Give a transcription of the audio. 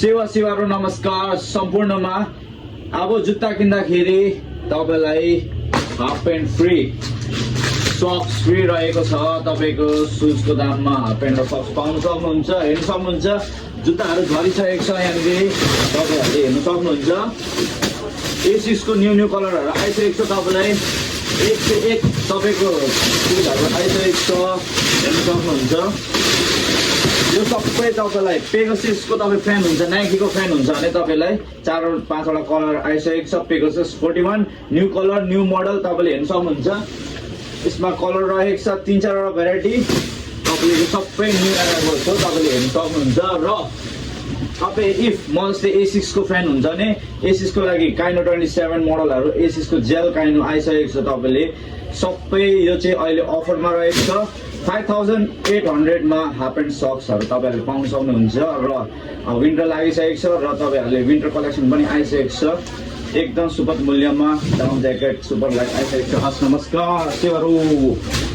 सेवारो नमस्कार सम्पूर्णमा। अब जुत्ता किन्दाखेरि तपाईलाई half pant free, socks free रहेको छ। तपाईको सुजको दाममा हाफ प्यान्ट र सक्स पाउन सक्नुहुन्छ। हेर्न सक्नुहुन्छ जुत्ताहरू झरिसकेको छ। यहाँनिर तपाईहरुले हेर्न सक्नुहुन्छ एसिसको न्यू कलरहरू आइसकेको छ। तपाईलाई एक से एक तपाईको सुजहरू आइसकेको छ। हेर्न सक्नुहुन्छ यो सबै तपाईलाई पेगाससको तपाई फ्यान हुन्छ, नाइकीको फ्यान हुन्छ भने तपाईलाई 4-5 वटा कलर आइसकेको छ। Pegasus 41 new colour new model तपाईले हेर्न सक्नुहुन्छ। यसमा कलर रहेको छ 3-4 वटा भेराइटी। तपाईले यो सबै न्यू एराइभल छ, तपाईले हेर्न सक्नुहुन्छ। र तपाई इफ म जस्तै एसिस को फ्यान हुन्छ भने एसिस को लागि काइनो 27 मोडलहरु एसिस को जेल काइनो आइसकेको छ। तपाईले सबै यो चाहिँ अहिले अफरमा रहेको छ। 5800 मा हाफ एन्ड सक्सहरु तपाईहरुले पाउन सक्नुहुन्छ। र विन्टर लागिसकेको छ र तपाईहरुले विन्टर कलेक्सन पनि आइसकेको छ। एकदम सुपर मूल्यमा डाउन ज्याकेट सुपर लाइट आइसकेको छ। हस् नमस्कार सेवारो।